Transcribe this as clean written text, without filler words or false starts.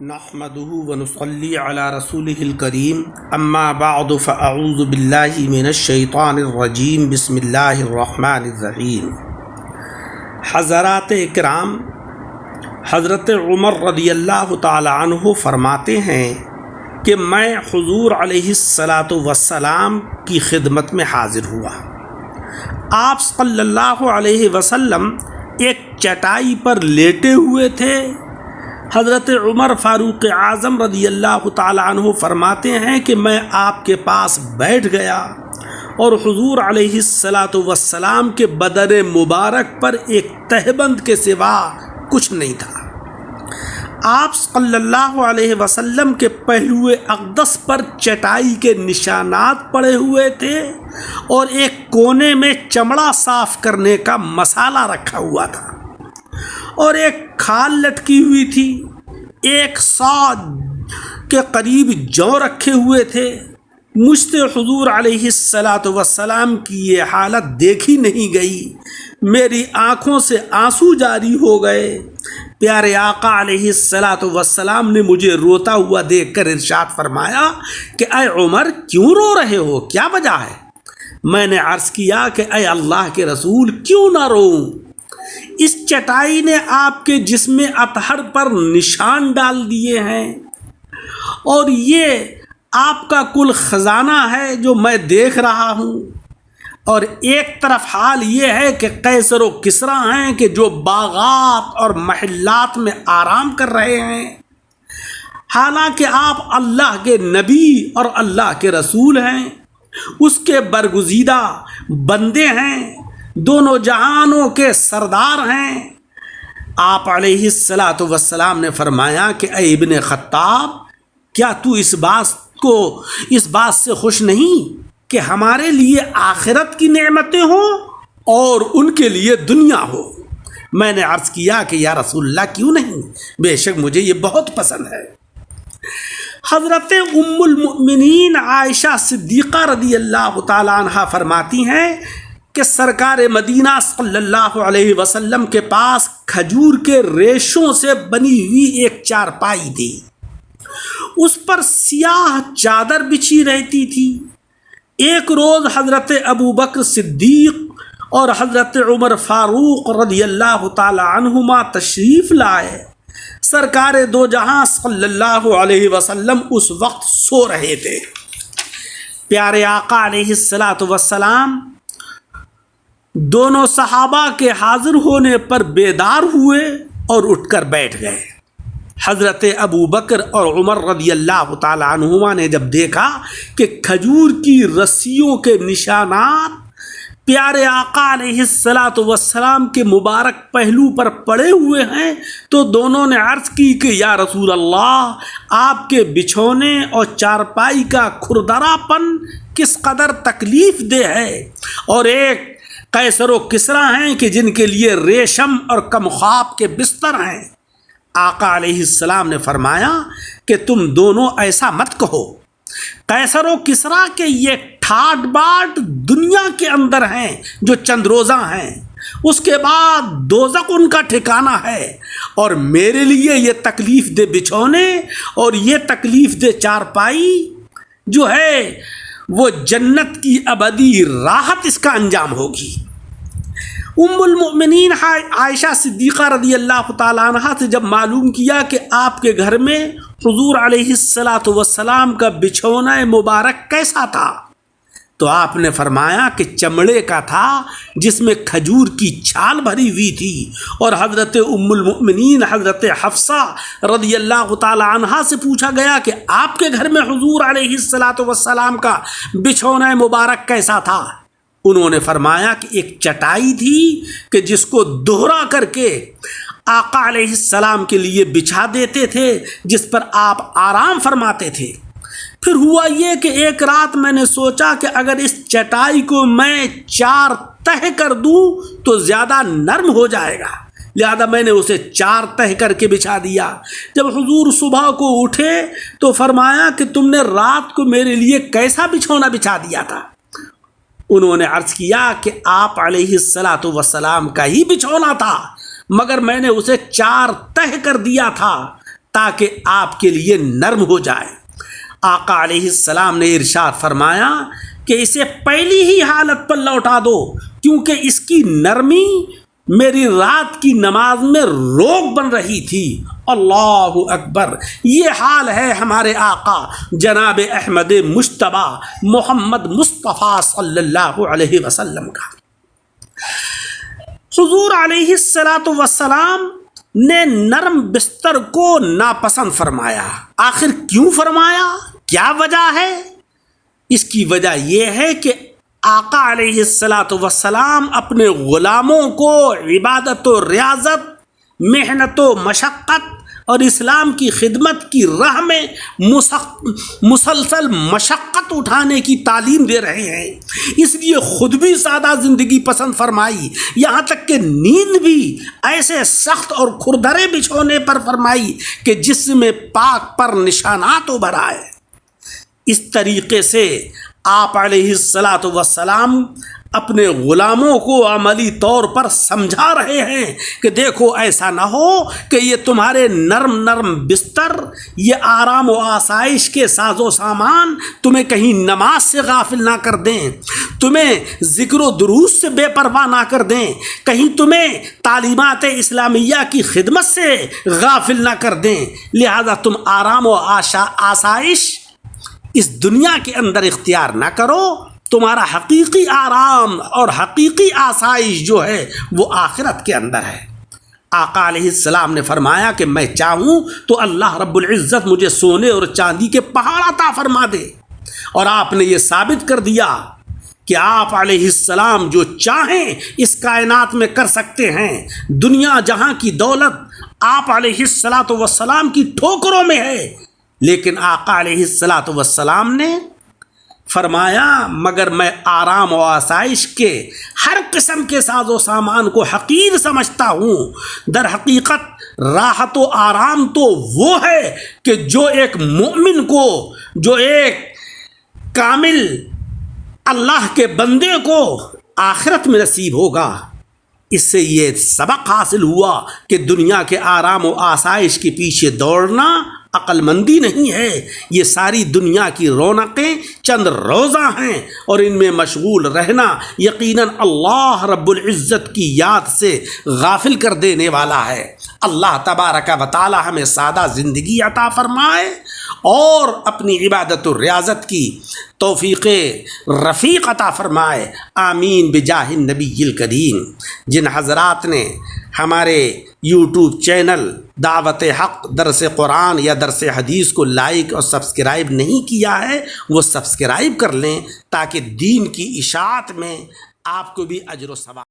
نحمده ونصلي على رسوله الكريم اما بعد فاعوذ بالله من الشیطان الرجیم بسم اللہ الرحمن الرحیم۔ حضرات اکرام، حضرت عمر رضی اللہ تعالی عنہ فرماتے ہیں کہ میں حضور علیہ السلام کی خدمت میں حاضر ہوا۔ آپ صلی اللہ علیہ وسلم ایک چٹائی پر لیٹے ہوئے تھے۔ حضرت عمر فاروق اعظم رضی اللہ تعالی عنہ فرماتے ہیں کہ میں آپ کے پاس بیٹھ گیا اور حضور علیہ السلام کے بدن مبارک پر ایک تہبند کے سوا کچھ نہیں تھا۔ آپ صلی اللہ علیہ وسلم کے پہلو اقدس پر چٹائی کے نشانات پڑے ہوئے تھے اور ایک کونے میں چمڑا صاف کرنے کا مسالہ رکھا ہوا تھا اور ایک کھال لٹکی ہوئی تھی۔ ایک سا کے قریب جو رکھے ہوئے تھے۔ مجھ سے حضور علیہ السلام کی یہ حالت دیکھی نہیں گئی۔ میری آنکھوں سے آنسو جاری ہو گئے۔ پیارے آقا علیہ السلام نے مجھے روتا ہوا دیکھ کر ارشاد فرمایا کہ اے عمر، کیوں رو رہے ہو؟ کیا وجہ ہے؟ میں نے عرض کیا کہ اے اللہ کے رسول، کیوں نہ روؤں؟ اس چٹائی نے آپ کے جسم اطہر پر نشان ڈال دیے ہیں اور یہ آپ کا کل خزانہ ہے جو میں دیکھ رہا ہوں، اور ایک طرف حال یہ ہے کہ قیصر و کسریٰ ہیں کہ جو باغات اور محلات میں آرام کر رہے ہیں، حالانکہ آپ اللہ کے نبی اور اللہ کے رسول ہیں، اس کے برگزیدہ بندے ہیں، دونوں جہانوں کے سردار ہیں۔ آپ علیہ السلام نے فرمایا کہ اے ابن خطاب، کیا تو اس بات سے خوش نہیں کہ ہمارے لیے آخرت کی نعمتیں ہوں اور ان کے لیے دنیا ہو؟ میں نے عرض کیا کہ یا رسول اللہ، کیوں نہیں، بے شک مجھے یہ بہت پسند ہے۔ حضرت ام المؤمنین عائشہ صدیقہ رضی اللہ تعالی عنہا فرماتی ہیں کہ سرکار مدینہ صلی اللہ علیہ وسلم کے پاس کھجور کے ریشوں سے بنی ہوئی ایک چارپائی تھی۔ اس پر سیاہ چادر بچھی رہتی تھی۔ ایک روز حضرت ابو بکر صدیق اور حضرت عمر فاروق رضی اللہ تعالی عنہما تشریف لائے۔ سرکار دو جہاں صلی اللہ علیہ وسلم اس وقت سو رہے تھے۔ پیارے آقا علیہ السلام دونوں صحابہ کے حاضر ہونے پر بیدار ہوئے اور اٹھ کر بیٹھ گئے۔ حضرت ابو بکر اور عمر رضی اللہ تعالی عنہما نے جب دیکھا کہ کھجور کی رسیوں کے نشانات پیارے آقا علیہ السلام کے مبارک پہلو پر پڑے ہوئے ہیں، تو دونوں نے عرض کی کہ یا رسول اللہ، آپ کے بچھونے اور چارپائی کا کھردرا پن کس قدر تکلیف دہ ہے، اور ایک قیصر و کسریٰ ہیں کہ جن کے لیے ریشم اور کمخاب کے بستر ہیں۔ آقا علیہ السلام نے فرمایا کہ تم دونوں ایسا مت کہو۔ قیصر و کسریٰ کے یہ ٹھاٹ باٹ دنیا کے اندر ہیں جو چند روزہ ہیں، اس کے بعد دوزخ ان کا ٹھکانہ ہے، اور میرے لیے یہ تکلیف دہ بچھونے اور یہ تکلیف دہ چارپائی جو ہے وہ جنت کی ابدی راحت اس کا انجام ہوگی۔ ام المؤمنین عائشہ صدیقہ رضی اللہ تعالی عنہا سے جب معلوم کیا کہ آپ کے گھر میں حضور علیہ السلام کا بچھونا مبارک کیسا تھا، تو آپ نے فرمایا کہ چمڑے کا تھا جس میں کھجور کی چھال بھری ہوئی تھی، اور حضرت ام المؤمنین حضرت حفصہ رضی اللہ تعالی عنہا سے پوچھا گیا کہ آپ کے گھر میں حضور علیہ السلام کا بچھونا مبارک کیسا تھا؟ انہوں نے فرمایا کہ ایک چٹائی تھی کہ جس کو دوہرا کر کے آقا علیہ السلام کے لیے بچھا دیتے تھے، جس پر آپ آرام فرماتے تھے۔ پھر ہوا یہ کہ ایک رات میں نے سوچا کہ اگر اس چٹائی کو میں 4 تہہ کر دوں تو زیادہ نرم ہو جائے گا، لہذا میں نے اسے 4 تہہ کر کے بچھا دیا۔ جب حضور صبح کو اٹھے تو فرمایا کہ تم نے رات کو میرے لیے کیسا بچھونا بچھا دیا تھا؟ انہوں نے عرض کیا کہ آپ علیہ السلام کا ہی بچھونا تھا، مگر میں نے اسے 4 تہہ کر دیا تھا تاکہ آپ کے لیے نرم ہو جائے۔ آقا علیہ السلام نے ارشاد فرمایا کہ اسے پہلی ہی حالت پر لوٹا دو، کیونکہ اس کی نرمی میری رات کی نماز میں روک بن رہی تھی۔ اللہ اکبر! یہ حال ہے ہمارے آقا جناب احمد مجتبی محمد مصطفیٰ صلی اللہ علیہ وسلم کا۔ حضور علیہ السلام نے نرم بستر کو ناپسند فرمایا۔ آخر کیوں فرمایا؟ کیا وجہ ہے؟ اس کی وجہ یہ ہے کہ آقا علیہ السلام اپنے غلاموں کو عبادت و ریاضت، محنت و مشقت اور اسلام کی خدمت کی راہ میں مسلسل مشقت اٹھانے کی تعلیم دے رہے ہیں، اس لیے خود بھی سادہ زندگی پسند فرمائی، یہاں تک کہ نیند بھی ایسے سخت اور کھردرے بچھونے پر فرمائی کہ جسم میں پاک پر نشانات ابھر آئے۔ اس طریقے سے آپ علیہ السلام اپنے غلاموں کو عملی طور پر سمجھا رہے ہیں کہ دیکھو ایسا نہ ہو کہ یہ تمہارے نرم بستر، یہ آرام و آسائش کے ساز و سامان تمہیں کہیں نماز سے غافل نہ کر دیں، تمہیں ذکر و دروس سے بے پرواہ نہ کر دیں، کہیں تمہیں تعلیمات اسلامیہ کی خدمت سے غافل نہ کر دیں، لہذا تم آرام و آسائش اس دنیا کے اندر اختیار نہ کرو، تمہارا حقیقی آرام اور حقیقی آسائش جو ہے وہ آخرت کے اندر ہے۔ آقا علیہ السلام نے فرمایا کہ میں چاہوں تو اللہ رب العزت مجھے سونے اور چاندی کے پہاڑ عطا فرما دے، اور آپ نے یہ ثابت کر دیا کہ آپ علیہ السلام جو چاہیں اس کائنات میں کر سکتے ہیں۔ دنیا جہاں کی دولت آپ علیہ السلام کی ٹھوکروں میں ہے، لیکن آقا علیہ السلام نے فرمایا مگر میں آرام و آسائش کے ہر قسم کے ساز و سامان کو حقیر سمجھتا ہوں۔ در حقیقت راحت و آرام تو وہ ہے کہ جو ایک مومن کو، جو ایک کامل اللہ کے بندے کو آخرت میں نصیب ہوگا۔ اس سے یہ سبق حاصل ہوا کہ دنیا کے آرام و آسائش کے پیچھے دوڑنا عقل مندی نہیں ہے، یہ ساری دنیا کی رونقیں چند روزہ ہیں، اور ان میں مشغول رہنا یقیناً اللہ رب العزت کی یاد سے غافل کر دینے والا ہے۔ اللہ تبارک و تعالی ہمیں سادہ زندگی عطا فرمائے اور اپنی عبادت و ریاضت کی توفیق رفیق عطا فرمائے، آمین بجاہ النبی الکریم۔ جن حضرات نے ہمارے یوٹیوب چینل دعوت حق درس قرآن یا درس حدیث کو لائک اور سبسکرائب نہیں کیا ہے وہ سبسکرائب کر لیں، تاکہ دین کی اشاعت میں آپ کو بھی اجر و ثواب